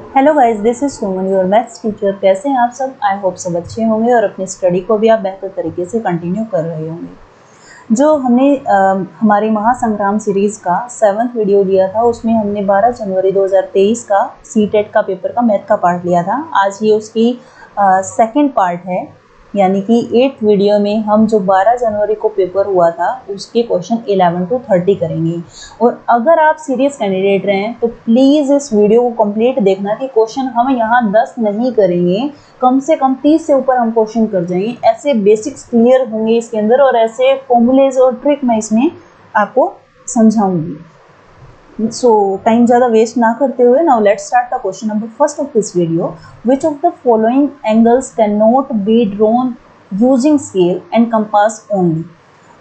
Hello guys, this is Suman your maths teacher. कैसे हैं आप सब? आई होप सब अच्छे होंगे और अपनी स्टडी को भी आप बेहतर तरीके से कंटिन्यू कर रहे होंगे। जो हमने हमारी महासंग्राम सीरीज़ का 7th वीडियो लिया था, उसमें हमने 12 जनवरी 2023 का सीटेट का पेपर का मैथ का पार्ट लिया था। आज ये उसकी सेकंड पार्ट है, यानी कि 8th वीडियो में हम जो 12 जनवरी को पेपर हुआ था उसके क्वेश्चन 11 to 30 करेंगे। और अगर आप सीरियस कैंडिडेट रहे हैं तो प्लीज़ इस वीडियो को कंप्लीट देखना कि क्वेश्चन हम यहाँ 10 नहीं करेंगे, कम से कम 30 से ऊपर हम क्वेश्चन कर जाएंगे। ऐसे बेसिक्स क्लियर होंगे इसके अंदर और ऐसे फॉर्मूलेज और ट्रिक मैं इसमें आपको समझाऊंगी। सो टाइम ज़्यादा वेस्ट ना करते हुए now let's start the question number first of this video. Which of the following angles can not be drawn using scale and compass only.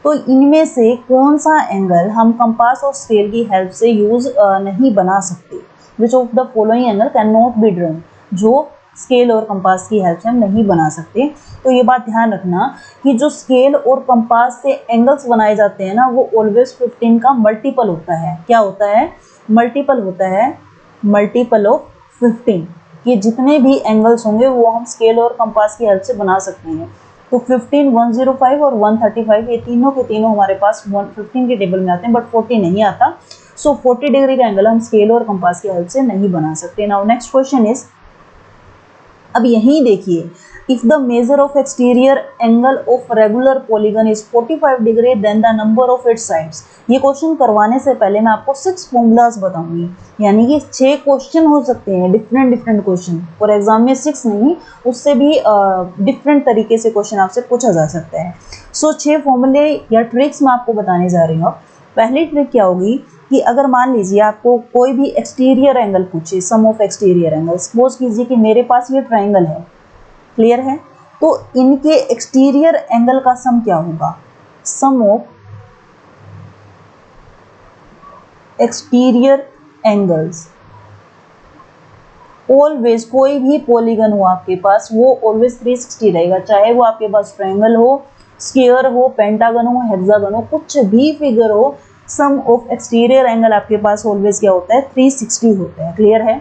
तो इनमें से कौन सा एंगल हम कंपास और स्केल की हेल्प से यूज नहीं बना सकते। विच of the following angle can not be drawn, जो स्केल और कंपास की हेल्प से हम नहीं बना सकते। तो ये बात ध्यान रखना कि जो स्केल और कंपास से एंगल्स बनाए जाते हैं ना, वो ऑलवेज 15 का मल्टीपल होता है। क्या होता है? मल्टीपल होता है, मल्टीपल ऑफ 15 कि जितने भी एंगल्स होंगे वो हम स्केल और कंपास की हेल्प से बना सकते हैं। तो 15, 105 और 135 ये तीनों के तीनों हमारे पास 115 के टेबल में आते हैं, बट 40 नहीं आता। सो 40 डिग्री का एंगल हम स्केल और कंपास की हेल्प से नहीं बना सकते। नाउ नेक्स्ट क्वेश्चन इज, अब यहीं देखिए, if the major of exterior angle of regular polygon is 45 degree then the number of its sides. ये क्वेश्चन करवाने से पहले मैं आपको 6 फॉर्मूलाज बताऊंगी, यानी कि 6 क्वेश्चन हो सकते हैं, डिफरेंट क्वेश्चन। और एग्जाम में 6 नहीं, उससे भी डिफरेंट तरीके से क्वेश्चन आपसे पूछा जा सकता है। सो 6 फॉर्मूले या ट्रिक्स मैं आपको बताने जा रही हूँ। पहली ट्रिक क्या होगी कि अगर मान लीजिए आपको कोई भी एक्सटीरियर एंगल पूछे, सम ऑफ एक्सटीरियर एंगल, सपोज कीजिए कि मेरे पास ये ट्राइंगल है, क्लियर है, तो इनके एक्सटीरियर एंगल का सम क्या होगा? Sum of exterior angles. Always कोई भी पॉलीगन हो आपके पास वो ऑलवेज 360 रहेगा, चाहे वो आपके पास ट्राइंगल हो, स्क्वायर हो, पेंटागन हो, हेक्सागन हो, कुछ भी फिगर हो, सम ऑफ एक्सटीरियर एंगल आपके पास ऑलवेज क्या होता है? 360 होता है। क्लियर है?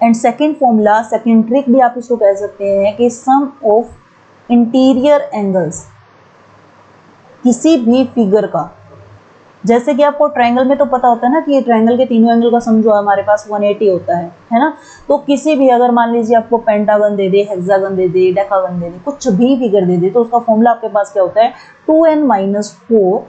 And second formula, second trick भी आप इसको कह सकते हैं कि सम ऑफ इंटीरियर एंगल्स किसी भी फिगर का, जैसे कि आपको ट्रायंगल में तो पता होता है ना कि ये ट्रायंगल के तीनों एंगल का सम जो है हमारे पास 180 होता है ना। तो किसी भी, अगर मान लीजिए आपको पेंटागन दे दे, हेक्सागन दे दे, डेकागन दे दे, कुछ भी फिगर दे दे, तो उसका फॉर्मूला आपके पास क्या होता है? 2n-4,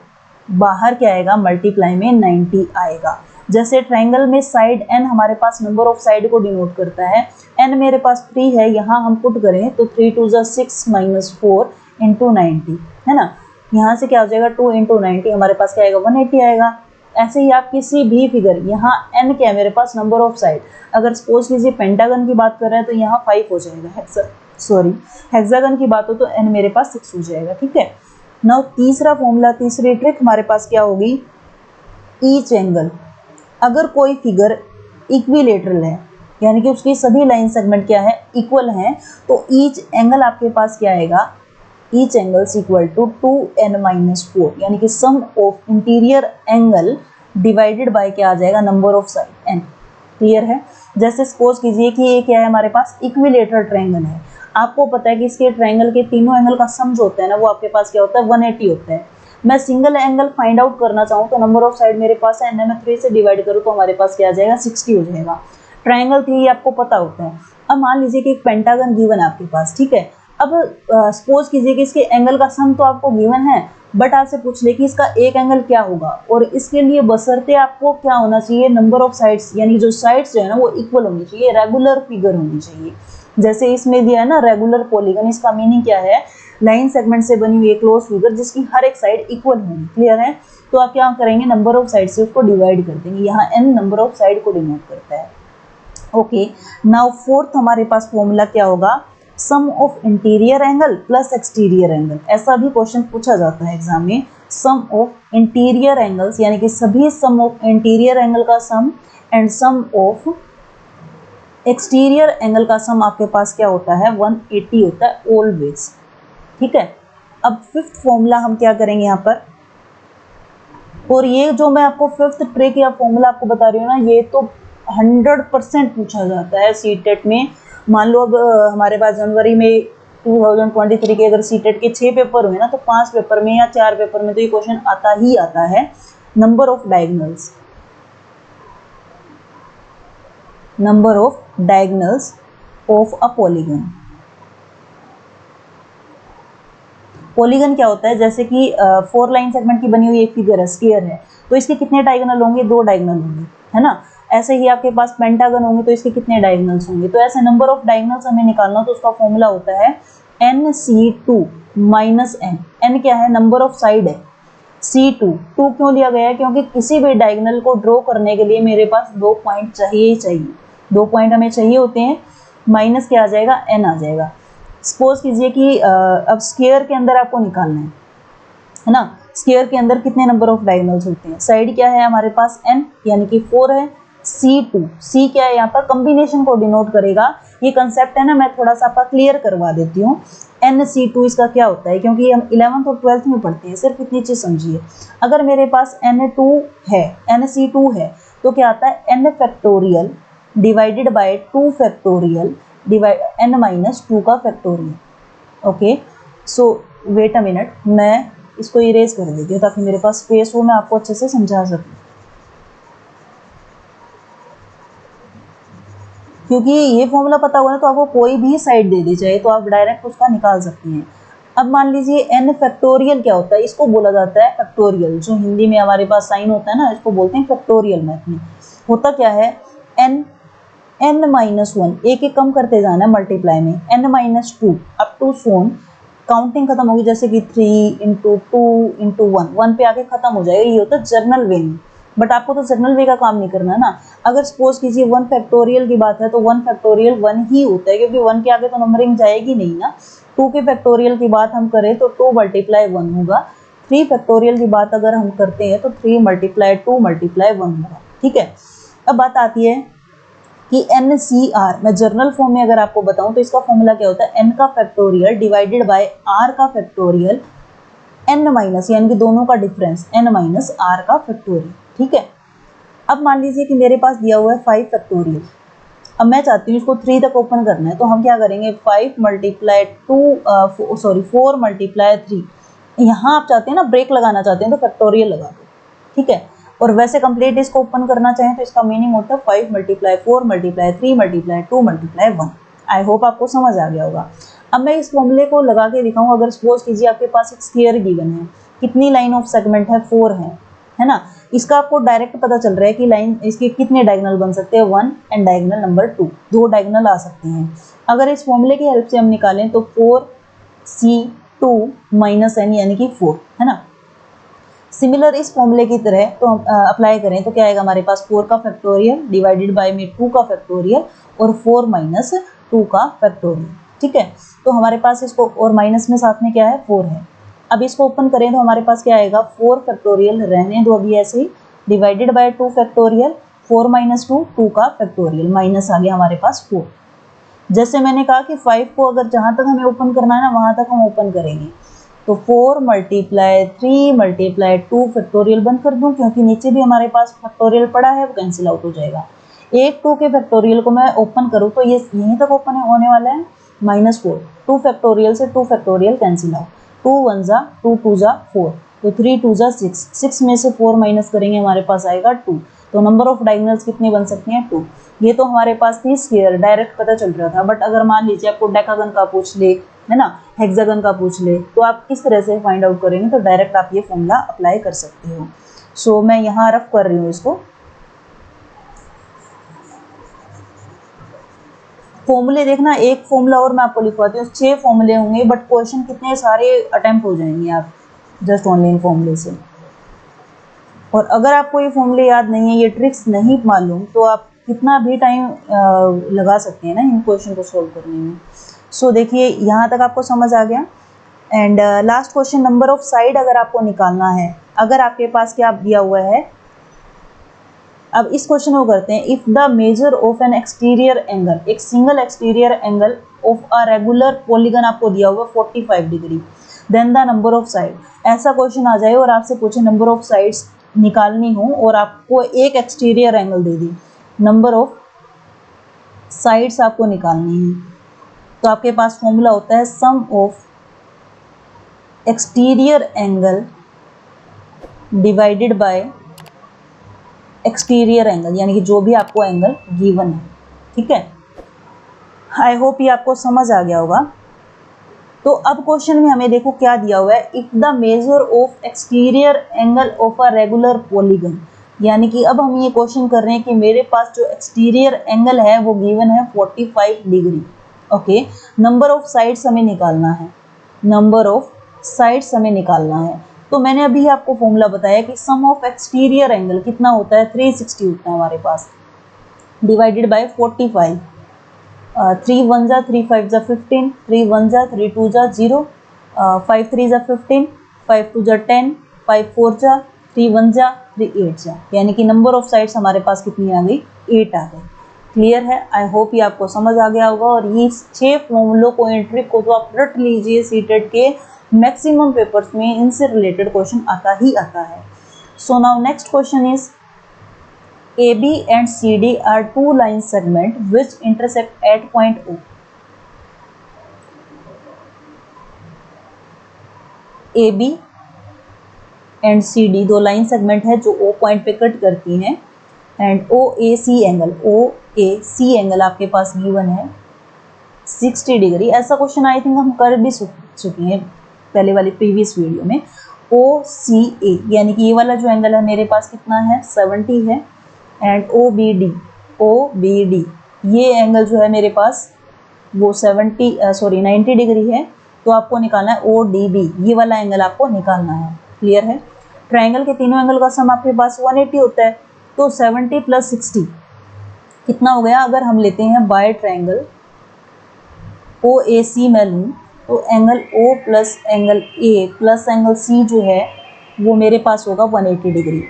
बाहर क्या आएगा? मल्टीप्लाई में 90 आएगा। जैसे ट्रायंगल में साइड n हमारे पास नंबर ऑफ साइड को डिनोट करता है, n मेरे पास 3 है, यहाँ हम पुट करें तो 3 2 6 -4 इंटू 90 है ना। यहाँ से क्या हो जाएगा? 2 इंटू 90 हमारे पास क्या आएगा? 180 आएगा। ऐसे ही आप किसी भी फिगर, यहाँ n क्या है मेरे पास? Number of side. अगर सपोज कीजिए पेंटागन की बात कर रहे हैं तो यहाँ 5 हो जाएगा, हेक्सागन की बात हो तो n मेरे पास 6 हो जाएगा। ठीक है। नाउ तीसरा फॉर्मूला, तीसरी ट्रिक हमारे पास क्या होगी? Each angle. अगर कोई फिगर इक्विलेटरल है, यानी कि उसकी सभी लाइन सेगमेंट क्या है? इक्वल हैं, तो ईच एंगल आपके पास क्या आएगा? Each angles equal to 2n-4, यानी कि sum of interior angle divided by क्या आ जाएगा? Number of side n। Clear है? जैसे सपोज कीजिए कि ये क्या है हमारे पास? इक्विलेटरल ट्रायंगल है। आपको पता है कि इसके ट्रायंगल के तीनों एंगल का सम जो होता है ना, वो आपके पास क्या होता है? 180 होता है। मैं सिंगल एंगल फाइंड आउट करना चाहूँ तो नंबर ऑफ साइड मेरे पास है n, मैं 3 से डिवाइड करूँ तो हमारे पास क्या आ जाएगा? 60 हो जाएगा। ट्रायंगल 3 आपको पता होता है। अब मान लीजिए कि एक पेंटागन गिवन है आपके पास, ठीक है। अब सपोज कीजिए कि इसके एंगल का सम तो आपको गिवन है, बट आपसे पूछ ले कि इसका एक एंगल क्या होगा, और इसके लिए बशर्ते आपको क्या होना चाहिए? नंबर ऑफ साइड्स, यानी जो साइड्स जो है ना वो इक्वल होनी चाहिए, रेगुलर फिगर होनी चाहिए। जैसे इसमें दिया है ना रेगुलर पॉलीगन, इसका मीनिंग क्या है? लाइन सेगमेंट से बनी हुई एक क्लोज फिगर जिसकी हर एक साइड इक्वल होगी। क्लियर है? तो आप क्या करेंगे? नंबर ऑफ साइड से उसको डिवाइड कर देंगे। यहाँ n नंबर ऑफ साइड को डिनोट करता है। ओके, नाउ फोर्थ हमारे पास फॉर्मूला क्या होगा? Sum of interior angle plus exterior angle. ऐसा भी क्वेश्चन पूछा जाता है एग्जाम में। सम ऑफ इंटीरियर एंगल्स, यानी कि सभी सम ऑफ इंटीरियर एंगल का sum and sum of exterior angle का सम आपके पास क्या होता है? 180 होता है ऑलवेज। ठीक है। अब फिफ्थ फॉर्मूला हम क्या करेंगे यहाँ पर, और ये जो मैं आपको फिफ्थ ट्रिक या फॉर्मूला आपको बता रही हूँ ना, ये तो 100% पूछा जाता है सीटेट में। मान लो अब हमारे पास जनवरी में 2023 के अगर सीटेट के 6 पेपर हुए ना, तो 5 पेपर में या 4 पेपर में तो ये क्वेश्चन आता ही आता है। Number of diagonals, number of diagonals of a polygon. Polygon क्या होता है, जैसे कि 4 लाइन सेगमेंट की बनी हुई एक फिगर है, स्क्वायर है, तो इसके कितने डायगोनल होंगे, 2 डायगोनल होंगे, है ना। ऐसे ही आपके पास पेंटागन होंगे तो इसके कितने डायगोनल्स होंगे। तो ऐसे नंबर ऑफ डायगोनल्स हमें निकालना, तो उसका फॉर्मूला होता है NC2 माइनस n। n क्या है, नंबर ऑफ साइड है। C2 2 क्यों लिया गया है, क्योंकि किसी भी डायगोनल को ड्रॉ करने के लिए मेरे पास 2 पॉइंट चाहिए ही चाहिए, 2 पॉइंट हमें चाहिए होते हैं। माइनस क्या आ जाएगा, n आ जाएगा। सपोज कीजिए कि अब स्क्वायर के अंदर आपको निकालना है ना। स्क्वायर के अंदर कितने नंबर ऑफ डायगोनल्स होते हैं, साइड क्या है हमारे पास n, यानी कि 4 है। C2 C क्या है, यहाँ पर कॉम्बिनेशन को डिनोट करेगा। ये कंसेप्ट है ना, मैं थोड़ा सा आपका क्लियर करवा देती हूँ। NC2 इसका क्या होता है, क्योंकि हम 11th और 12th में पढ़ते हैं, सिर्फ इतनी चीज समझिए। अगर मेरे पास N2 है, NC2 है, तो क्या आता है n factorial divided by 2 factorial divide n minus 2 का factorial. Okay, so wait a minute, मैं इसको इरेज कर देती हूँ ताकि मेरे पास स्पेस हो, मैं आपको अच्छे से समझा सकूँ। क्योंकि ये फॉर्मूला पता हुआ ना, तो आपको कोई भी साइड दे दी जाए तो आप डायरेक्ट उसका निकाल सकते हैं। अब मान लीजिए n फैक्टोरियल क्या होता है, इसको बोला जाता है फैक्टोरियल। जो हिंदी में हमारे पास साइन होता है ना, इसको बोलते हैं फैक्टोरियल। मैथ में होता क्या है, n माइनस 1, एक एक कम करते जाना है मल्टीप्लाई में, n minus 2 up to so on, counting खत्म होगी, जैसे कि 3 इंटू 2 इंटू 1 पे आके खत्म हो जाएगा। ये होता है जर्नल वे में, बट आपको तो जर्नल वे का काम नहीं करना ना। अगर सपोज कीजिए 1 फैक्टोरियल की बात है, तो 1 फैक्टोरियल 1 ही होता है, क्योंकि 1 के आगे तो नंबरिंग जाएगी नहीं ना। 2 के फैक्टोरियल की बात हम करें तो 2 मल्टीप्लाई 1 होगा। 3 फैक्टोरियल की बात अगर हम करते हैं तो 3 मल्टीप्लाई 2 मल्टीप्लाई 1 होगा। ठीक है, अब बात आती है कि NCR, मैं जर्नल फॉर्म में अगर आपको बताऊं तो इसका फॉर्मूला क्या होता है, n का फैक्टोरियल डिवाइडेड बाय r का फैक्टोरियल n माइनस, यानी कि दोनों का डिफरेंस n माइनस r का फैक्टोरियल। ठीक है, अब मान लीजिए कि मेरे पास दिया हुआ है 5 फैक्टोरियल। अब मैं चाहती हूँ इसको 3 तक ओपन करना है, तो हम क्या करेंगे, 5 मल्टीप्लाई 2 सॉरी 4 मल्टीप्लाई 3। यहाँ आप चाहते हैं ना ब्रेक लगाना चाहते हैं तो फैक्टोरियल लगा दो। ठीक है, और वैसे कंप्लीट इसको ओपन करना चाहें तो इसका मीनिंग होता है 5 multiply 4 multiply 3 multiply 2 multiply 1। I hope आपको समझ आ गया होगा। अब मैं इस फॉर्मूले को लगा के दिखाऊं। अगर सपोज कीजिए आपके पास एक स्क्वायर गिवन है, कितनी लाइन ऑफ सेगमेंट है, 4 है ना। इसका आपको डायरेक्ट पता चल रहा है कि लाइन इसके कितने डायगोनल बन सकते हैं, 1 एंड डायगोनल नंबर 2, 2 डायगोनल आ सकते हैं। अगर इस फॉर्मूले की हेल्प से हम निकालें तो 4C2 माइनस n यानी कि 4, है ना। सिमिलर इस फॉर्मूले की तरह तो हम अप्लाई करें तो क्या आएगा हमारे पास, 4 का फैक्टोरियल डिवाइडेड बाय में 2 का फैक्टोरियल और 4 माइनस 2 का फैक्टोरियल। ठीक है, तो हमारे पास इसको और माइनस में साथ में क्या है, 4 है। अब इसको ओपन करें तो हमारे पास क्या आएगा, 4 फैक्टोरियल रहने दो अभी ऐसे ही, डिवाइडेड बाय 2 फैक्टोरियल, 4 माइनस 2 2 का फैक्टोरियल, माइनस आ गया हमारे पास 4। जैसे मैंने कहा कि 5 को अगर जहाँ तक हमें ओपन करना है ना, वहाँ तक हम ओपन करेंगे। तो 4 मल्टीप्लाई 3 मल्टीप्लाई 2 फैक्टोरियल बंद कर दूं, क्योंकि नीचे भी हमारे पास फैक्टोरियल पड़ा है, वो कैंसिल आउट हो जाएगा। एक 2 के फैक्टोरियल को मैं ओपन करूं तो ये यहीं तक ओपन होने वाला है, -4। 2 फैक्टोरियल से 2 फैक्टोरियल कैंसिल आउट, 2 1 जा 2 2 जा 4, तो 3 2 जा 6, 6 में से 4 माइनस करेंगे हमारे पास आएगा 2। तो नंबर ऑफ डायगोनल्स कितने बन सकते हैं, 2। ये तो हमारे पास थी स्क्वायर, डायरेक्ट पता चल रहा था। बट अगर मान लीजिए आपको डेकागन का पूछ ले, है ना, हेक्सागन का पूछ ले, तो आप किस तरह से फाइंड आउट करेंगे, तो डायरेक्ट आप ये फॉर्मूला अप्लाई कर सकते हो। सो मैं यहाँ रफ कर रही हूँ इसको। फॉर्मूले देखना, एक फॉर्मूला और मैं आपको लिखवाती हूँ, 6 फॉर्मूले होंगे, बट क्वेश्चन कितने सारे अटेम्प्ट हो जाएंगे आप जस्ट ओनली इन फॉर्मूले से। और अगर आपको ये फॉर्मूले याद नहीं है, ये ट्रिक्स नहीं मालूम, तो आप कितना भी टाइम लगा सकते हैं ना इन क्वेश्चन को सोल्व करने में। सो देखिए यहाँ तक आपको समझ आ गया। And last question, number of side अगर आपको निकालना है, अगर आपके पास क्या दिया हुआ है, अब इस क्वेश्चन को करते हैं। If the major of an exterior angle, एक single exterior angle of a regular polygon आपको दिया हुआ 45 degree, then the number of side. ऐसा क्वेश्चन आ जाए और आपसे पूछे नंबर ऑफ साइड्स निकालनी हो और आपको एक एक्सटीरियर एंगल दे दी, नंबर ऑफ साइड्स आपको निकालनी है। तो आपके पास फॉर्मूला होता है sum of exterior angle divided by exterior angle, यानी कि जो भी आपको एंगल गिवन है। ठीक है, आई होप ये आपको समझ आ गया होगा। तो अब क्वेश्चन में हमें देखो क्या दिया हुआ है, if the major of exterior angle of a regular polygon, यानी कि अब हम ये क्वेश्चन कर रहे हैं कि मेरे पास जो एक्सटीरियर एंगल है वो गिवन है 45 degree. Okay, number of sides हमें निकालना है, नंबर ऑफ साइड्स हमें निकालना है। तो मैंने अभी आपको फॉर्मूला बताया कि सम ऑफ एक्सटीरियर एंगल कितना होता है, 360 होता है हमारे पास, डिवाइडेड बाय 45। 3 1 जा 3 5 जा 15, 3 1 जा 3 2 जा 0, 5 3 जा 15, 5 2 जा 10, 5 4 जा 3 1 जा 3 8 जा, यानी कि नंबर ऑफ साइड्स हमारे पास कितनी आ गई, 8 आ गई। क्लियर है, आई होप ये आपको समझ आ गया होगा। और ये 6 फॉर्मूलों को, एंट्री को तो आप रट लीजिए, सीटेट के मैक्सिमम पेपर्स में इनसे रिलेटेड क्वेश्चन आता ही आता है। So now next question is AB and CD are two line segment which intersect at point O. AB and CD दो लाइन सेगमेंट है जो O पॉइंट पे कट करती हैं, and OAC angle, OAC angle आपके पास गिवन है 60 degree. ऐसा question I think हम कर भी चुके हैं पहले वाली प्रीवियस वीडियो में। OCA यानी कि ये वाला जो एंगल है मेरे पास कितना है, 70 है, एंड OBD ये एंगल जो है मेरे पास वो 90 डिग्री है। तो आपको निकालना है ODB, ये वाला एंगल आपको निकालना है। क्लियर है, ट्रायंगल के तीनों एंगल का सम आपके पास 180 होता है। तो 70 + 60 कितना हो गया, अगर हम लेते हैं बाय ट्रायंगल OAC मैं लूँ तो angle O plus angle A plus angle C जो है वो मेरे पास होगा 180 डिग्री।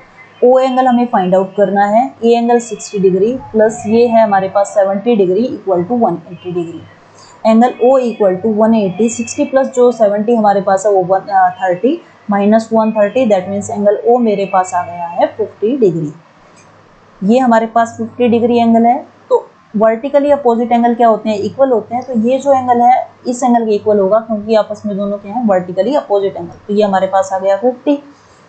O एंगल हमें फाइंड आउट करना है, A एंगल 60 डिग्री प्लस ये है हमारे पास 70 degree equal to 180 degree. Angle O equal to 180, 60 plus जो 70 हमारे पास है वो 130 minus 130, that means angle O मेरे पास आ गया है 50 डिग्री। ये हमारे पास 50 डिग्री एंगल है। तो वर्टिकली अपोजिट एंगल क्या होते हैं, इक्वल होते हैं। तो ये जो एंगल है इस एंगल के इक्वल होगा, क्योंकि आपस में दोनों क्या हैं, वर्टिकली अपोजिट एंगल। तो ये हमारे पास आ गया 50।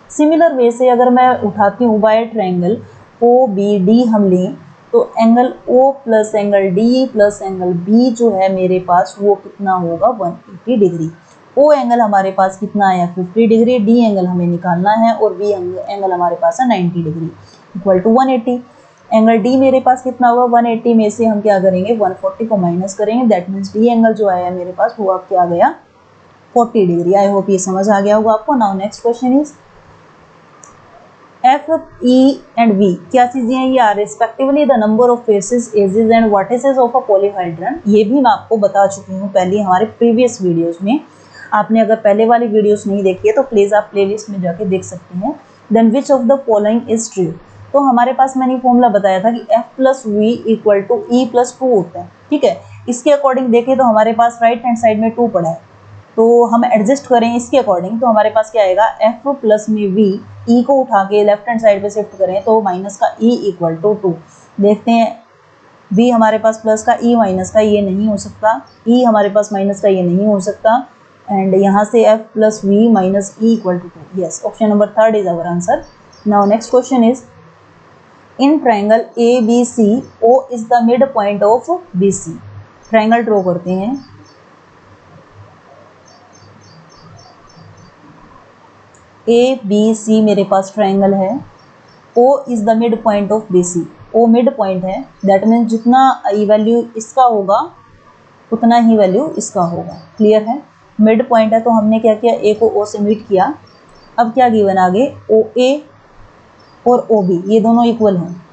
सिमिलर वे से अगर मैं उठाती हूँ बाय ट्रायंगल OBD हम लें तो angle O plus angle D plus angle B जो है मेरे पास वो कितना होगा, 180 डिग्री। O एंगल हमारे पास कितना आया, 50 डिग्री, D एंगल हमें निकालना है, और B एंगल हमारे पास है 90 degree equal to 180। Angle D मेरे पास कितना होगा, 180 में से हम क्या करेंगे, 140 को माइनस करेंगे, दैट मीन्स D एंगल जो आया मेरे पास वो अब क्या आ गया, 40 डिग्री। आई होप ये समझ आ गया होगा आपको। Now next question is F, E and V क्या चीजें हैं, ये are respectively the number of faces, edges and vertices of a polyhedron. ये भी मैं आपको बता चुकी हूँ पहले हमारे प्रीवियस वीडियोस में। आपने अगर पहले वाली वीडियोस नहीं देखी है तो प्लीज आप प्लेलिस्ट में जाके देख सकते हैं। Then which of the following is true. तो हमारे पास मैंने फॉर्मूला बताया था कि F plus V equal to E plus 2 होता है। ठीक है, इसके अकॉर्डिंग देखें तो हमारे पास राइट हैंड साइड में 2 पड़ा है, तो हम एडजस्ट करें इसके अकॉर्डिंग तो हमारे पास क्या आएगा, F प्लस में V, E को उठा के लेफ्ट हैंड साइड पे शिफ्ट करें तो माइनस का E इक्वल टू 2। देखते हैं V हमारे पास प्लस का, E माइनस का, ये नहीं हो सकता, E हमारे पास माइनस का, ये नहीं हो सकता, एंड यहाँ से F plus V minus E equal to 2। Yes, option number 3 is our answer. Now next question is in triangle ABC O is the mid point of BC। Triangle draw करते हैं। ABC मेरे पास ट्रायंगल है, O is the mid point of BC। O mid point है, that means जितना ई value इसका होगा उतना ही वैल्यू इसका होगा। क्लियर है, मिड पॉइंट है तो हमने क्या किया, A को O से मीट किया। अब क्या गिवन आगे, OA और OB ये दोनों इक्वल हैं,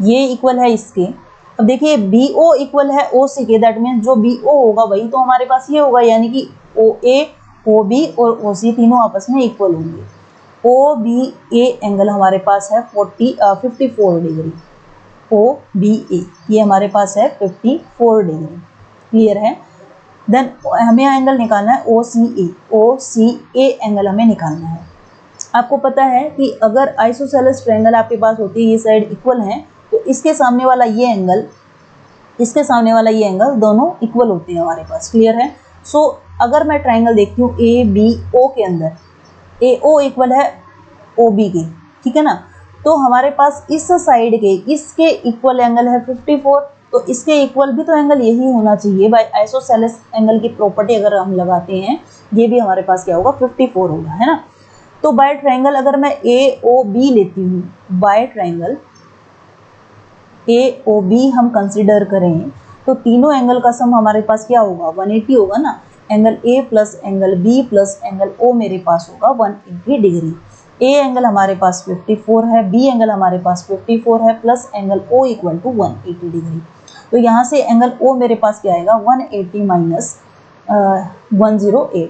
ये इक्वल है इसके। अब देखिए BO इक्वल है OC के, दैट मीन्स जो BO होगा वही तो हमारे पास ये होगा, यानी कि OA, OB और OC तीनों आपस में इक्वल होंगे। OBA एंगल हमारे पास है 54 डिग्री। OBA ये हमारे पास है 54 डिग्री। क्लियर है, देन हमें एंगल निकालना है OCA। OCA एंगल हमें निकालना है। आपको पता है कि अगर आइसोसेलेस ट्रायंगल आपके पास होती है, ये साइड इक्वल है तो इसके सामने वाला ये एंगल, इसके सामने वाला ये एंगल दोनों इक्वल होते हैं हमारे पास। क्लियर है? सो अगर मैं ट्राइंगल देखती हूँ ए बी ओ के अंदर, ए ओ इक्वल है ओ बी के, ठीक है ना, तो हमारे पास इस साइड के इसके इक्वल एंगल है 54, तो इसके इक्वल भी तो एंगल यही होना चाहिए। बाय आइसोसेलेस एंगल की प्रॉपर्टी अगर हम लगाते हैं, ये भी हमारे पास क्या होगा 54 होगा, है ना। तो बाय ट्राइंगल अगर मैं ए ओ बी लेती हूँ, by triangle A O B हम कंसिडर करें तो तीनों एंगल का सम हमारे पास क्या होगा 180 होगा ना। Angle A plus angle B plus angle O मेरे पास होगा 180 डिग्री। ए एंगल हमारे पास 54 है, बी एंगल हमारे पास 54 है, plus angle O equal to 180 degree. तो यहाँ से एंगल ओ मेरे पास क्या आएगा 180 माइनस 108।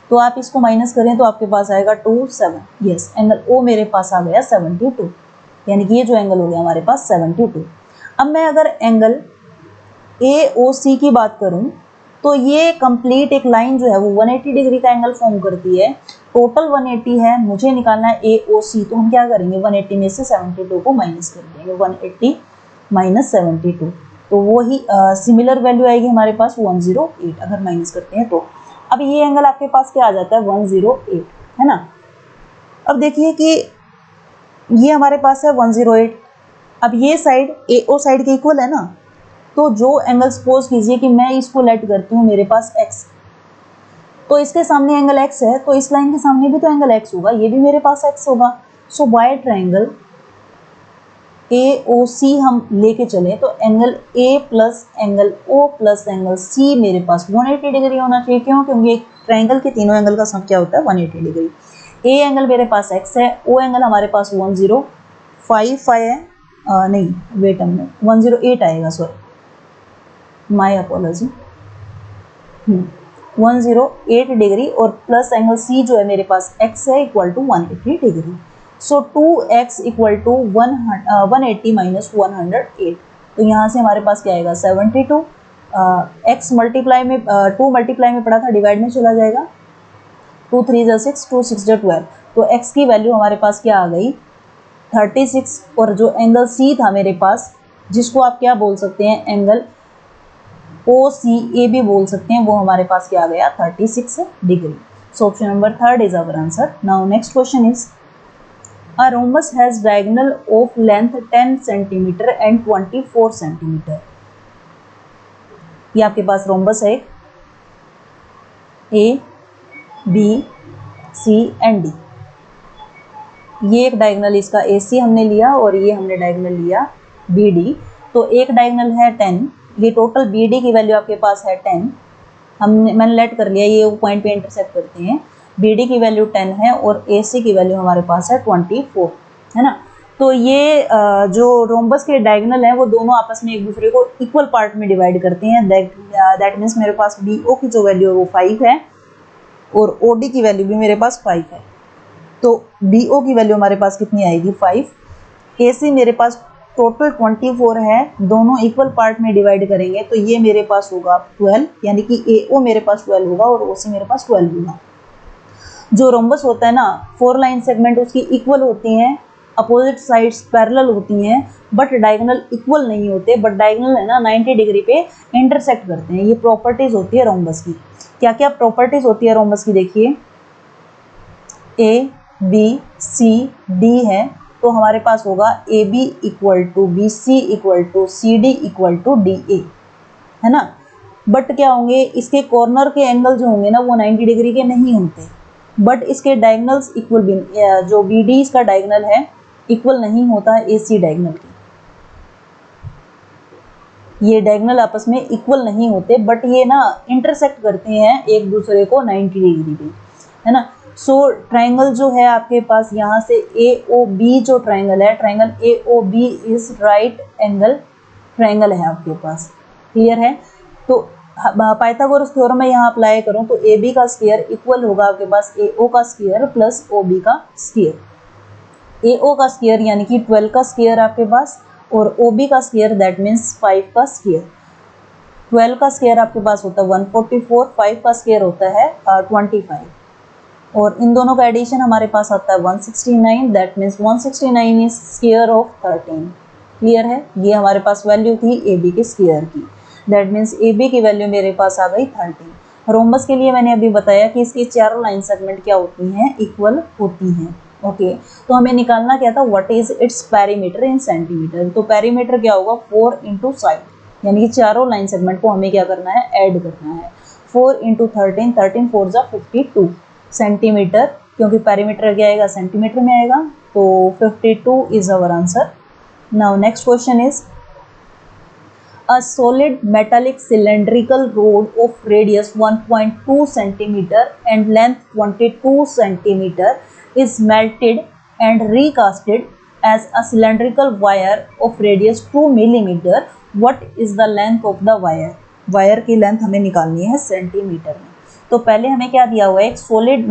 तो आप इसको माइनस करें तो आपके पास आएगा 27। यस, एंगल ओ मेरे पास आ गया 72, यानी कि ये जो एंगल हो गया हमारे पास 72। अब मैं अगर एंगल ए ओ सी की बात करूं तो ये कंप्लीट एक लाइन जो है वो 180 डिग्री का एंगल फॉर्म करती है। टोटल 180 है, मुझे निकालना है ए ओ सी, तो हम क्या करेंगे 180 में से 72 को माइनस कर देंगे, 180 माइनस 72, तो वो ही सिमिलर वैल्यू आएगी हमारे पास 108 अगर माइनस करते हैं तो। अब ये एंगल आपके पास क्या आ जाता है 108, है ना। अब देखिए कि ये हमारे पास है 108। अब ये साइड ए ओ साइड के इक्वल है ना, तो जो एंगल सपोज कीजिए कि मैं इसको लेट करती हूँ मेरे पास x, तो इसके सामने एंगल x है, तो इस लाइन के सामने भी तो एंगल x होगा, ये भी मेरे पास x होगा। सो बाय ट्राइंगल ए ओ सी हम लेके चले तो angle a plus angle o plus angle c मेरे पास 180 डिग्री होना चाहिए। क्यों? क्योंकि एक ट्राइंगल के तीनों एंगल का सम क्या होता है 180 डिग्री। a एंगल मेरे पास x है, o एंगल हमारे पास 105 है, नहीं वेट हम 108 आएगा, सॉरी माई अपोलॉजी, 108 डिग्री, और प्लस एंगल c जो है मेरे पास x है equal to 180 degree. So 2x equal to 180 minus 108, तो यहाँ से हमारे पास क्या आएगा 72। x मल्टीप्लाई में 2 मल्टीप्लाई में पड़ा था, डिवाइड में चला जाएगा, 2 3 जा 6, 2 6 जा 12, तो x की वैल्यू हमारे पास क्या आ गई 36। और जो एंगल c था मेरे पास, जिसको आप क्या बोल सकते हैं एंगल ओ सी ए भी बोल सकते हैं, वो हमारे पास क्या आ गया 36 degree. So option number 3 is our answer. Now next question is a rhombus has diagonal of length 10 cm and 24 cm। ये आपके पास रोम्बस है A B C and D. ये एक डायगोनल इसका ए सी हमने लिया और ये हमने डायगोनल लिया बी डी। तो एक डायगोनल है 10, ये टोटल बी डी की वैल्यू आपके पास है 10, मैंने लेट कर लिया, ये पॉइंट पे इंटरसेक्ट करते हैं। बी डी की वैल्यू 10 है और ए सी की वैल्यू हमारे पास है 24, है ना। तो ये जो रोम्बस के डायगोनल हैं वो दोनों आपस में एक दूसरे को इक्वल पार्ट में डिवाइड करते हैं। दैट मीन्स मेरे पास बी ओ की जो वैल्यू है वो 5 है और ओ डी की वैल्यू भी मेरे पास 5 है। तो बी ओ की वैल्यू हमारे पास कितनी आएगी 5। ए सी मेरे पास टोटल 24 है, दोनों इक्वल पार्ट में डिवाइड करेंगे तो ये मेरे पास होगा 12, यानी कि ए ओ मेरे पास 12 होगा और ओ सी मेरे पास 12 होगा। जो रोम्बस होता है ना 4 लाइन सेगमेंट उसकी इक्वल होती हैं, अपोजिट साइड्स पैरेलल होती हैं, बट डायगोनल इक्वल नहीं होते। बट डायगोनल है ना 90 डिग्री पे इंटरसेक्ट करते हैं। ये प्रॉपर्टीज होती है रोम्बस की। क्या क्या प्रॉपर्टीज होती है रोम्बस की देखिए, ए बी सी डी है तो हमारे पास होगा A B equal to B C equal to C D equal to D A, है ना। बट क्या होंगे इसके कॉर्नर के एंगल जो होंगे ना वो 90 डिग्री के नहीं होते, बट इसके डायगोनल्स इक्वल भी, जो बी डी इसका डायगोनल है इक्वल नहीं होता है ए सी डायगोनल के। ये डायगोनल आपस में इक्वल नहीं होते, बट ये ना इंटरसेक्ट करते हैं एक दूसरे को 90 डिग्री पे, है ना। सो ट्राइंगल जो है आपके पास यहाँ से ए ओ बी जो ट्राइंगल है, triangle A O B is right angle triangle है आपके पास। क्लियर है? तो पाइथागोरस थ्योरम में यहाँ अप्लाई करूँ तो ए बी का स्क्वायर इक्वल होगा आपके पास ए ओ का स्क्वायर प्लस ओ बी का स्क्वायर। ए ओ का स्क्वायर यानी कि 12 का स्क्वायर आपके पास, और ओ बी का स्क्वायर दैट मीन्स 5 का स्क्वायर। 12 का स्क्वायर आपके पास होता है 144, 5 का स्क्वायर होता है 25, और इन दोनों का एडिशन हमारे पास आता है 169, that means 169 is square of 13। Clear है, ये हमारे पास वैल्यू थी ए बी के स्क्वायर की, दैट मीन्स ए बी की वैल्यू मेरे पास आ गई 13। रोम्बस के लिए मैंने अभी बताया कि इसकी चारों लाइन सेगमेंट क्या होती हैं, इक्वल होती हैं। ओके, तो हमें निकालना क्या था, what is its perimeter in centimetre. तो पेरीमीटर क्या होगा, 4 इंटू साइड, यानी कि चारों लाइन सेगमेंट को हमें क्या करना है, ऐड करना है। 4 इंटू 13, 13 4 जा 52 सेंटीमीटर, क्योंकि पेरीमीटर क्या आएगा, सेंटीमीटर में आएगा, तो 52 is our answer. Now next question is a solid metallic cylindrical rod of radius 1.2 centimeter and length 22 centimeter is melted and recasted as a cylindrical wire of radius 2 millimeter. What is the length of the wire? Wire की length हमें निकालनी है centimetre में। तो पहले हमें क्या दिया हुआ है, एक सॉलिड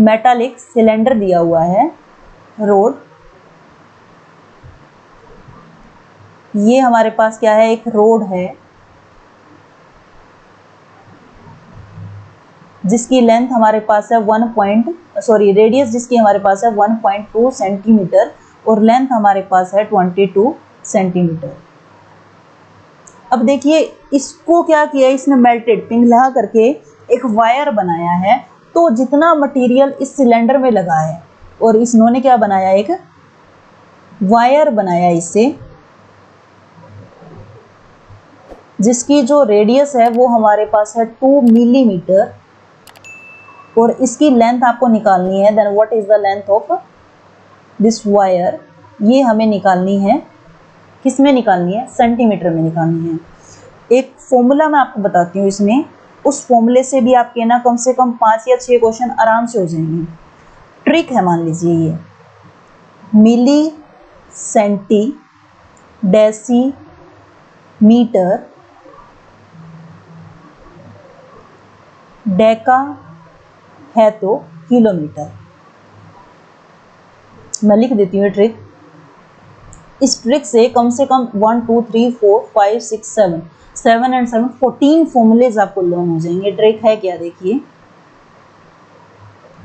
मेटालिक सिलेंडर दिया हुआ है, रोड। ये हमारे पास क्या है, एक रोड है जिसकी लेंथ हमारे पास है रेडियस जिसकी हमारे पास है 1.2 सेंटीमीटर और लेंथ हमारे पास है 22 सेंटीमीटर। अब देखिए इसको क्या किया, इसने मेल्टेड, पिघला करके एक वायर बनाया है। तो जितना मटेरियल इस सिलेंडर में लगा है और इन्होंने क्या बनाया, एक वायर बनाया इससे, जिसकी जो रेडियस है वो हमारे पास है 2 मिलीमीटर और इसकी लेंथ आपको निकालनी है। Then what is the length of this wire, ये हमें निकालनी है, किस में निकालनी है, सेंटीमीटर में निकालनी है। एक फॉर्मूला मैं आपको बताती हूँ इसमें, उस फॉर्मूले से भी आपके ना कम से कम 5 या 6 क्वेश्चन आराम से हो जाएंगे। ट्रिक है, मान लीजिए ये मिली सेंटी डेसी मीटर डेका है तो किलोमीटर। मैं लिख देती हूँ ट्रिक। इस ट्रिक से कम 1 2 3 4 5 6 7 एंड 7 14 फॉर्मूलेज आपको लर्न हो जाएंगे। ट्रिक है क्या, देखिए,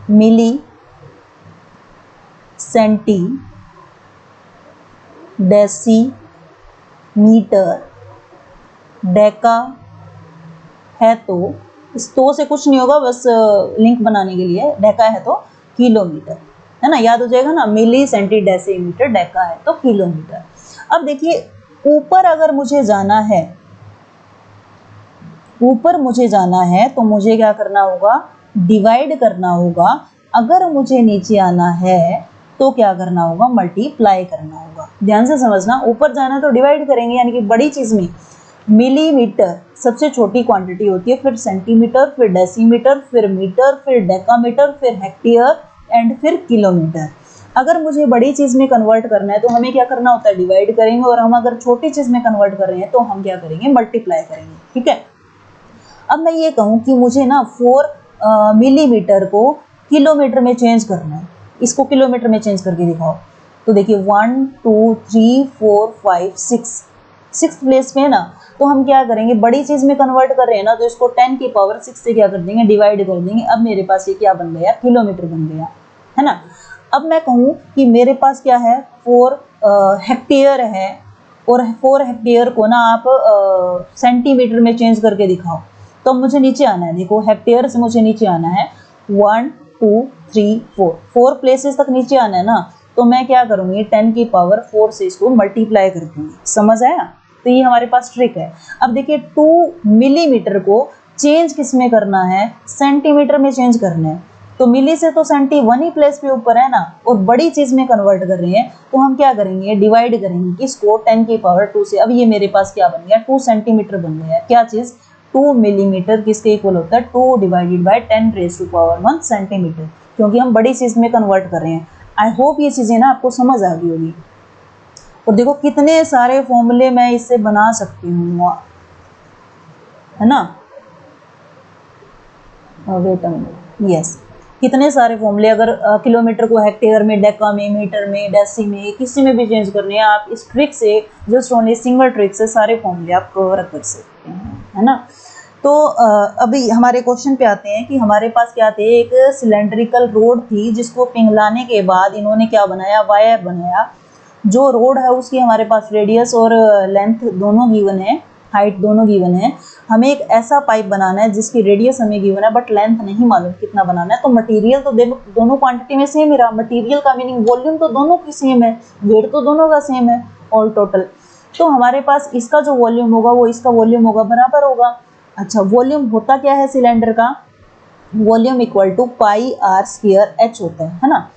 मिली सेंटी डेसी मीटर डेका है तो, इस तो से कुछ नहीं होगा, बस लिंक बनाने के लिए, डेका है तो किलोमीटर, है ना, याद हो जाएगा ना, मिली सेंटी डेसीमीटर डेका है तो किलोमीटर। अब देखिए ऊपर अगर मुझे जाना है, ऊपर मुझे जाना है तो मुझे क्या करना होगा, डिवाइड करना होगा। अगर मुझे नीचे आना है तो क्या करना होगा, मल्टीप्लाई करना होगा। ध्यान से समझना, ऊपर जाना तो डिवाइड करेंगे, यानी कि बड़ी चीज में मिलीमीटर सबसे छोटी क्वांटिटी होती है, फिर सेंटीमीटर, फिर डेसीमीटर, फिर मीटर, फिर डेकामीटर, फिर हेक्टेयर एंड फिर किलोमीटर। अगर मुझे बड़ी चीज में कन्वर्ट करना है तो हमें क्या करना होता है, डिवाइड करेंगे, और हम अगर छोटी चीज में कन्वर्ट कर रहे हैं तो हम क्या करेंगे, मल्टीप्लाई करेंगे। ठीक है, अब मैं ये कहूँ कि मुझे ना 4 मिलीमीटर को किलोमीटर में चेंज करना है, इसको किलोमीटर में चेंज करके दिखाओ। तो देखिए 1 2 3 4 5 6 प्लेस पे है ना, तो हम क्या करेंगे, बड़ी चीज में कन्वर्ट कर रहे हैं ना, तो इसको 10 की पावर 6 से क्या कर देंगे, डिवाइड कर देंगे। अब मेरे पास ये क्या बन गया, किलोमीटर बन गया, है ना। अब मैं कहूँ कि मेरे पास क्या है, 4 हेक्टेयर है, और 4 हेक्टेयर को ना आप सेंटीमीटर में चेंज करके दिखाओ। तो मुझे नीचे आना है, देखो हेक्टेयर से मुझे नीचे आना है 1 2 3 4 प्लेसेस तक नीचे आना है ना, तो मैं क्या करूँगी, 10 की पावर 4 से इसको मल्टीप्लाई कर दूंगी। समझ आया, तो ये हमारे पास ट्रिक है। अब देखिए 2 मिलीमीटर को चेंज किस में करना है, सेंटीमीटर में चेंज करना है। तो मिली से तो सेंटी 1 ही प्लेस पे ऊपर है ना, और बड़ी चीज में कन्वर्ट कर रहे हैं, तो हम क्या करेंगे, डिवाइड करेंगे किसको, 10 की पावर 2 से। अब ये मेरे पास क्या बन गया, 2 सेंटीमीटर बन गया। क्या चीज, 2 मिलीमीटर किसके इक्वल होता है, 2 divided by 10 raise to power 1 centimetre, क्योंकि हम बड़ी चीज में कन्वर्ट कर रहे हैं। आई होप ये चीजें ना आपको समझ आ गई होगी। और देखो कितने सारे फॉर्मूले मैं इससे बना सकती हूँ, है ना। वेट अ मिनट, यस, कितने सारे फॉर्मूले, अगर किलोमीटर को हेक्टेयर में, डेका में, मीटर में, डेसी में, किसी में भी चेंज करने हैं, आप इस ट्रिक से, जस्ट ओनली सिंगल ट्रिक से सारे फॉर्मूले आप कवर कर सकते हैं, है ना। तो अभी हमारे क्वेश्चन पे आते हैं कि हमारे पास क्या थे, एक सिलेंड्रिकल रोड थी जिसको पिघलाने के बाद इन्होंने क्या बनाया, वायर बनाया। जो रोड है उसकी हमारे पास रेडियस और लेंथ दोनों गिवन है, हाइट दोनों गिवन है। हमें एक ऐसा पाइप बनाना है जिसकी रेडियस हमें गिवन है बट लेंथ नहीं मालूम कितना बनाना है। तो मटेरियल तो दोनों क्वांटिटी में सेम ही रहा, मटेरियल का मीनिंग वॉल्यूम तो दोनों की सेम है, वेट तो दोनों का सेम है ऑल टोटल। तो हमारे पास इसका जो वॉल्यूम होगा वो इसका वॉल्यूम होगा, बराबर होगा। अच्छा, वॉल्यूम होता क्या है सिलेंडर का, volume equal to pi r square h होता है ना।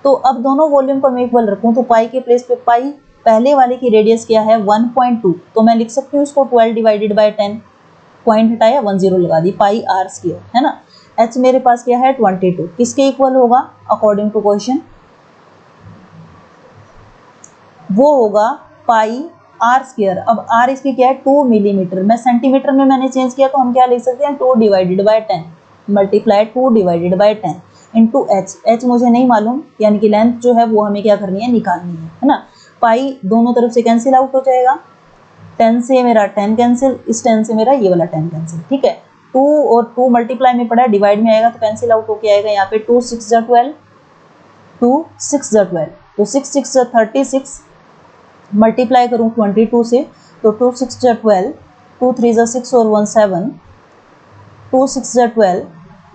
तो अब दोनों वॉल्यूम को मैं इक्वल रखूं तो पाई के प्लेस पे पाई, पहले वाले की रेडियस क्या है 1.2, तो मैं लिख सकती हूँ इसको 12 डिवाइडेड बाय 10, पॉइंट हटाया 10 लगा दी, पाई आर स्क्वायर है ना। एच मेरे पास क्या है 22, किसके इक्वल होगा अकॉर्डिंग टू क्वेश्चन, वो होगा पाई आर स्क्वायर। अब आर इसकी क्या है 2 मिलीमीटर, मैं सेंटीमीटर में मैंने चेंज किया तो हम क्या लिख सकते हैं 2 divided by 10 multiply 2 divided by 10 into H. H मुझे नहीं मालूम, यानी कि लेंथ जो है वो हमें क्या करनी है, निकालनी है ना। पाई दोनों तरफ से कैंसिल आउट हो जाएगा, 10 से मेरा 10 कैंसिल, इस 10 से मेरा ये वाला 10 कैंसिल, ठीक है। 2 और 2 मल्टीप्लाई में पड़ा है, डिवाइड में आएगा तो कैंसिल आउट होके आएगा यहाँ पे 2 6 जा 12, 2 6 जा 12, तो 6 6 जा 36, मल्टीप्लाई करूँ 22 से तो 2 6 जा 12, 2 3 जा 6 और 1 7, 2 6 जा 12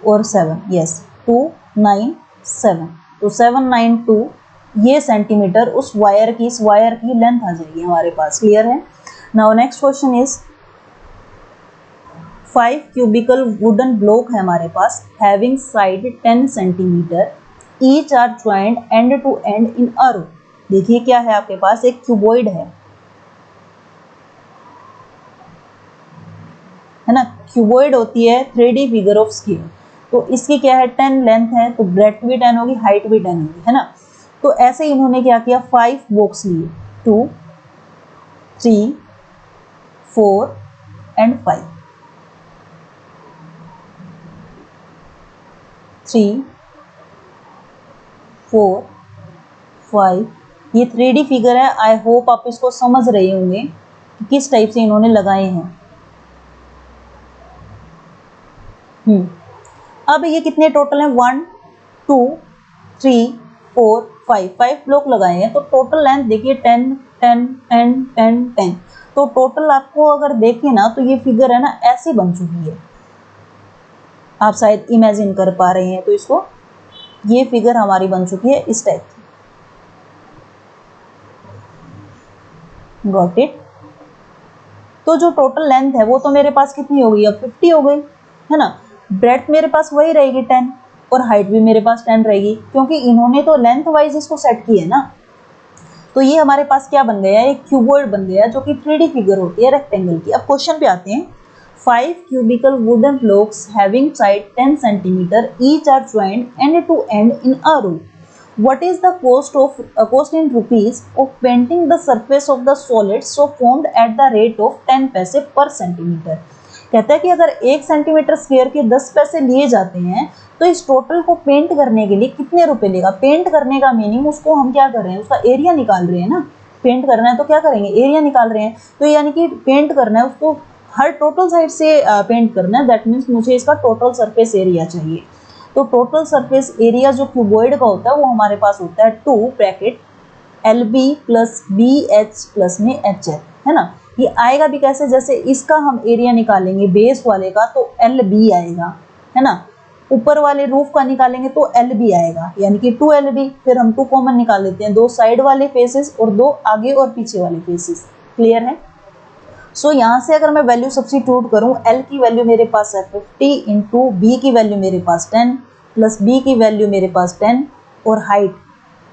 और 7, यस 2 9 7, तो 792 ये सेंटीमीटर उस वायर की, इस वायर की लेंथ आ जाएगी हमारे पास, क्लियर है। Now next question is 5 cubical wooden block है हमारे पास, having side 10 centimetre, each are joint end to end in a row. देखिए क्या है आपके पास, एक क्यूबॉइड है ना, क्यूबॉइड होती है 3D फिगर ऑफ स्केल। तो इसकी क्या है 10 लेंथ है, तो ब्रेड्थ भी 10 होगी, हाइट भी 10 होगी, है ना। तो ऐसे इन्होंने क्या किया 5 बॉक्स लिए, 2 3 4 एंड 5, 3 4 5, ये 3D फिगर है। आई होप आप इसको समझ रहे होंगे कि किस टाइप से इन्होंने लगाए हैं। अब ये कितने टोटल हैं 1 2 3 4 5, 5 ब्लॉक लगाए हैं, तो टोटल लेंथ देखिए 10 10 10 10 10, तो टोटल आपको अगर देखें ना तो ये फिगर है ना ऐसी बन चुकी है, आप शायद इमेजिन कर पा रहे हैं तो इसको, ये फिगर हमारी बन चुकी है इस टाइप की, गॉट इट। तो जो टोटल लेंथ है वो तो मेरे पास कितनी हो गई, अब 50 हो गई, है ना। ब्रेड्थ मेरे पास वही रहेगी 10 और हाइट भी मेरे पास 10 रहेगी, क्योंकि इन्होंने तो लेंथ वाइज इसको सेट की है ना। तो ये हमारे पास क्या बन गया, एक क्यूबॉइड बन गया जो कि 3D फिगर होती है रेक्टेंगल की। अब क्वेश्चन पे आते हैं, 5 cubical wooden blocks having side 10 centimeter each are joined end to end in a row. What is the cost in rupees of painting the surface of the solid so formed at the rate of 10 पैसे per centimeter? कहता है कि अगर 1 centimetre square के 10 पैसे लिए जाते हैं तो इस टोटल को पेंट करने के लिए कितने रुपए लेगा। पेंट करने का मीनिंग उसको हम क्या कर रहे हैं, उसका एरिया निकाल रहे हैं ना। पेंट करना है तो क्या करेंगे, एरिया निकाल रहे हैं, तो यानी कि पेंट करना है उसको हर टोटल साइड से पेंट करना है, दैट मीन्स मुझे इसका टोटल सरफेस एरिया चाहिए। तो टोटल सरफेस एरिया जो क्यूबॉइड का होता है वो हमारे पास होता है 2 bracket LB plus BH plus में HF, है ना। ये आएगा भी कैसे, जैसे इसका हम एरिया निकालेंगे बेस वाले का तो LB आएगा, है ना। ऊपर वाले रूफ का निकालेंगे तो LB आएगा, यानी कि 2LB। फिर हम 2 कॉमन निकाल लेते हैं, 2 साइड वाले फेसेस और 2 आगे और पीछे वाले फेसेस, क्लियर है। सो यहाँ से अगर मैं वैल्यू सब्स्टिट्यूट करूँ, L की वैल्यू मेरे पास है 50 इंटू B की वैल्यू मेरे पास 10 प्लस B की वैल्यू मेरे पास 10 और हाइट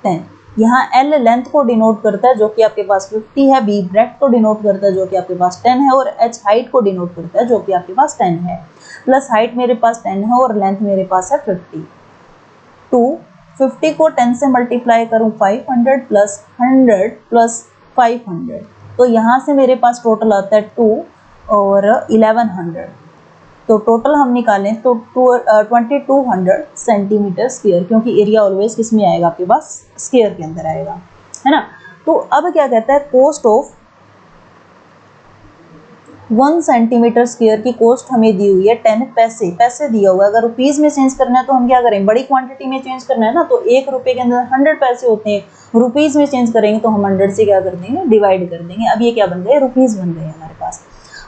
10। यहाँ L लेंथ को डिनोट करता है जो कि आपके पास 50 है, B ब्रेड्थ को डिनोट करता है जो कि आपके पास 10 है और H हाइट को डिनोट करता है जो कि आपके पास 10 है। प्लस हाइट मेरे पास 10 है और लेंथ मेरे पास है 50। तो 50 को 10 से मल्टीप्लाई करूँ 500 प्लस 100 प्लस 500, तो यहाँ से मेरे पास टोटल आता है 2 और 1100। तो टोटल हम निकालें तो 2200 सेंटीमीटर स्क्वायर, क्योंकि एरिया ऑलवेज किस में आएगा, आपके पास स्क्वायर के अंदर आएगा, है ना। तो अब क्या कहता है, 1 सेंटीमीटर स्क्वायर की कॉस्ट हमें दी हुई है 10 पैसे, पैसे दिया हुआ है। अगर रुपीस में चेंज करना है तो हम क्या करें, बड़ी क्वांटिटी में चेंज करना है ना, तो 1 रुपए के अंदर 100 पैसे होते हैं, रुपीस में चेंज करेंगे तो हम 100 से क्या कर देंगे, डिवाइड कर देंगे। अब ये क्या बन गए, रुपीस बन गए हमारे पास।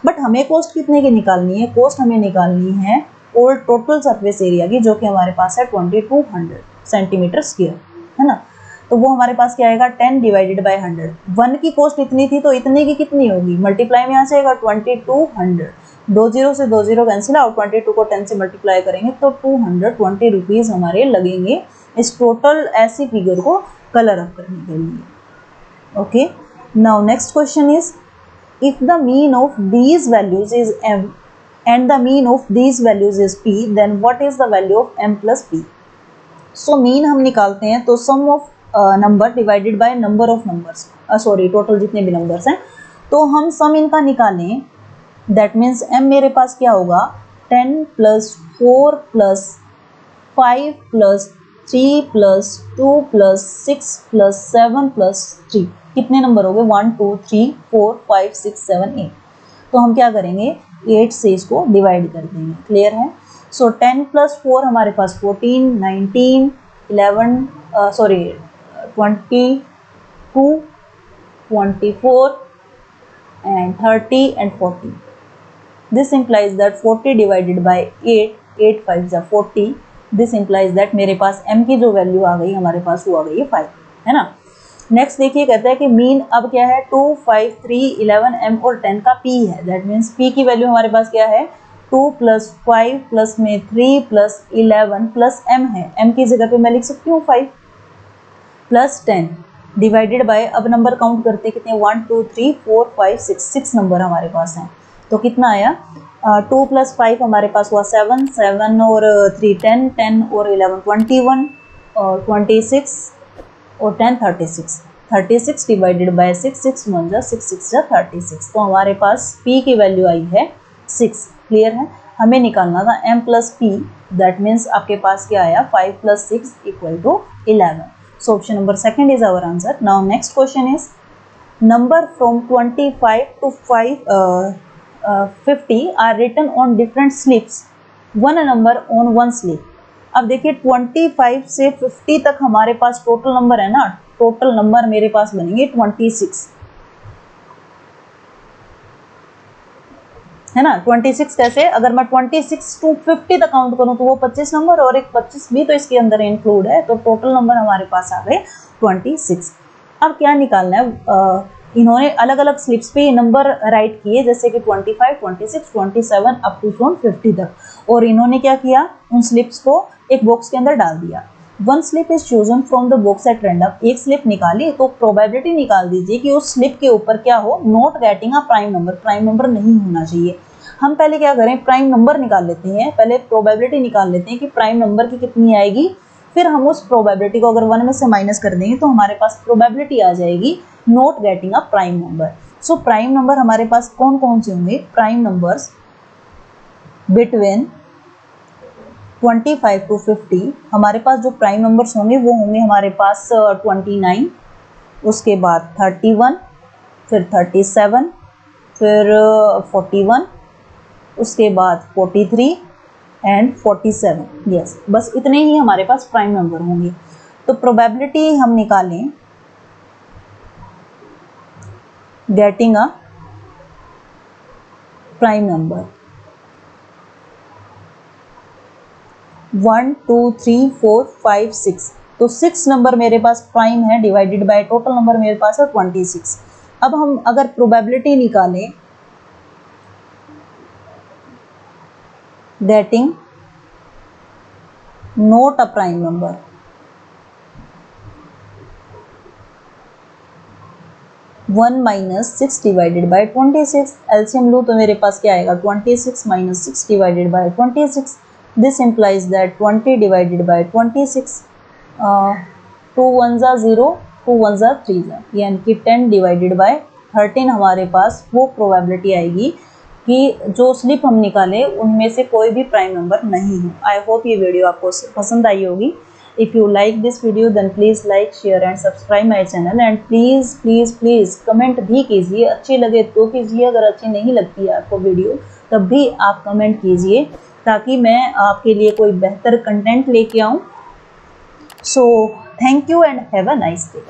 बट हमें कॉस्ट कितने की निकालनी है, कॉस्ट हमें निकालनी है और टोटल सरफेस एरिया की, जो कि हमारे पास है 2200 सेंटीमीटर स्क्वायर, है ना। तो वो हमारे पास क्या आएगा, 10 डिवाइडेड बाय 100। 1 की कॉस्ट इतनी थी तो इतने की कितनी होगी, मल्टीप्लाई में यहाँ से आएगा 2200, 2 जीरो से 2 जीरो कैंसिल आउट, 22 को 10 से मल्टीप्लाई करेंगे तो 220 रुपीज़ हमारे लगेंगे इस टोटल ऐसी फिगर को कलर अप करने के लिए। Okay, now next question is, if the mean of these values is m and the mean of these values is p, then what is the value of m plus p? So mean हम निकालते हैं तो sum of number divided by number of numbers, sorry total जितने भी numbers हैं, तो हम सम इनका निकालें, दैट मीन्स m मेरे पास क्या होगा, 10 plus 4 plus 5 plus 3 plus 2 plus 6 plus 7 plus 3, कितने नंबर हो गए, 1 2 3 4 5 6 7 8। तो हम क्या करेंगे, 8 से इसको डिवाइड कर देंगे, क्लियर है। सो 10 प्लस 4 हमारे पास 14, 19, 11 sorry 22, 24 and 30 and 40. This implies that 40 divided by 8, 8 5 is 40. This implies that मेरे पास m की जो वैल्यू आ गई हमारे पास वो आ गई है 5, है ना। नेक्स्ट देखिए, कहता है कि मीन अब क्या है, 2 5 3 11 m और 10 का p है, दैट मीन्स p की वैल्यू हमारे पास क्या है, 2 प्लस 5 प्लस में 3 प्लस 11 प्लस m है, m की जगह पे मैं लिख सकती हूँ 5 प्लस 10 डिवाइडेड बाय, अब नंबर काउंट करते कितने, 1 2 3 4 5 6, 6 नंबर हमारे पास हैं, तो कितना आया, 2 प्लस 5 हमारे पास हुआ 7, 7 और 3 10, 10 और 11 21 और 26 और 10 36, 36 डिवाइडेड बाय 6, 6 1 जा 6 6 जा 36, तो हमारे पास p की वैल्यू आई है 6, क्लियर है। हमें निकालना था m plus p, that means आपके पास क्या आया, 5 plus 6 equal to 11। So option number second is our answer. Now next question is, number from 25 to 50 are written on different slips, one number on one slip. अब देखिए 25 से 50 तक हमारे पास total number है ना, टोटल नंबर मेरे पास बनेंगे 26, है ना। 26 कैसे, अगर मैं 26 टू 50 तक काउंट करूं तो वो 25 नंबर और एक 25 भी तो इसके अंदर इंक्लूड है, तो टोटल नंबर हमारे पास आ गए 26। अब क्या निकालना है, इन्होंने अलग अलग स्लिप्स पे नंबर राइट किए, जैसे कि 25 26 27 अप टू 50 तक, और इन्होंने क्या किया, उन स्लिप्स को एक बॉक्स के अंदर डाल दिया। One slip is chosen from the box at random, एक स्लिप निकाली तो प्रोबेबिलिटी निकाल दीजिए कि उस स्लिप के ऊपर क्या हो, not getting a prime number, prime number नहीं होना चाहिए। हम पहले क्या करें, प्राइम नंबर निकाल लेते हैं, पहले प्रोबेबिलिटी निकाल लेते हैं कि प्राइम नंबर की कितनी आएगी, फिर हम उस प्रोबेबिलिटी को अगर 1 में से माइनस कर देंगे तो हमारे पास प्रोबेबिलिटी आ जाएगी not getting a prime number. So prime number हमारे पास कौन कौन से होंगे, प्राइम नंबर्स बिटवीन 25 टू 50, हमारे पास जो प्राइम नंबर्स होंगे वो होंगे हमारे पास 29, उसके बाद 31, फिर 37, फिर 41, उसके बाद 43 एंड 47, यस, बस इतने ही हमारे पास प्राइम नंबर होंगे। तो प्रोबेबिलिटी हम निकालें गेटिंग अ प्राइम नंबर, 1 2 3 4 5 6, तो 6 नंबर मेरे पास प्राइम है, डिवाइडेड बाय टोटल नंबर मेरे पास है 26। अब हम अगर प्रोबेबिलिटी निकालें getting not a prime number, one minus 6 divided by 26, LCM लो तो मेरे पास क्या आएगा, 26 minus 6 divided by 26, this implies that 20 divided by 26, 2 1 जा 0, 2 1 जा 3 जा, यानी कि 10 डिवाइडेड बाय 13 हमारे पास वो प्रोबेबिलिटी आएगी कि जो स्लिप हम निकालें उनमें से कोई भी प्राइम नंबर नहीं हो। आई होप ये वीडियो आपको पसंद आई होगी। If you like this video then please like, share and subscribe my channel and please comment भी कीजिए, अच्छी लगे तो कीजिए, अगर अच्छी नहीं लगती है आपको वीडियो तब भी आप कमेंट कीजिए ताकि मैं आपके लिए कोई बेहतर कंटेंट लेके आऊँ। So thank you and have a nice day.